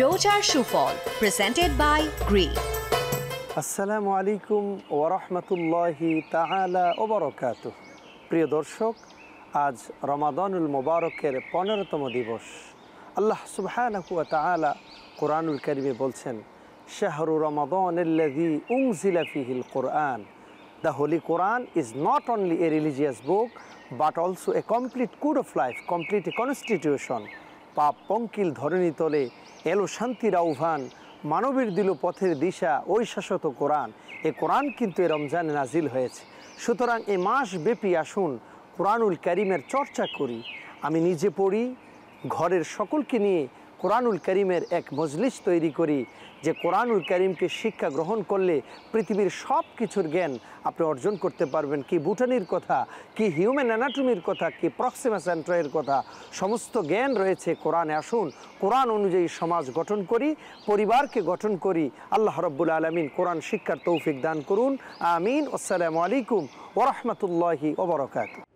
রোজার সুফল presented by Gree. আসসালামু আলাইকুম ওয়া রাহমাতুল্লাহি তাআলা ওয়া বারাকাতুহু। প্রিয় দর্শক, আজ রমাদানুল মুবারকের 15তম দিবস। আল্লাহ সুবহানাহু ওয়া তাআলা কোরআনুল কারীমে বলছেন, শাহরু রমাদানাল্লাযী উনজিলা ফীহিল কুরআন। The Holy Quran is not only a religious book but also a complete code of life, complete a constitution. পাপ পঙ্কিল ধরণী তলে এলো শান্তির আহ্বান, মানবের দিল পথের দিশা ওই শাশ্বত কোরআন। এই কোরআন কিন্তু এ রমজানে নাজিল হয়েছে। সুতরাং এ মাস ব্যাপী আসুন কোরআনুল কারীমের চর্চা করি। আমি নিজে পড়ি, ঘরের সকলকে নিয়ে কোরআনুল কারীমের এক মজলিস তৈরি করি, যে কোরআনুল কারীমকে শিক্ষা গ্রহণ করলে পৃথিবীর সব কিছুর জ্ঞান আপনি অর্জন করতে পারবেন। কি বুটানির কথা, কি হিউম্যান অ্যানাটমির কথা, কি প্রক্সিমা সেন্ট্রায়ের কথা, সমস্ত জ্ঞান রয়েছে কোরআনে। আসুন কোরআন অনুযায়ী সমাজ গঠন করি, পরিবারকে গঠন করি। আল্লাহ রাব্বুল আলামিন কোরআন শিক্ষার তৌফিক দান করুন। আমিন। আসসালামু আলাইকুম ওয়া রাহমাতুল্লাহি ওয়া বারাকাতুহু।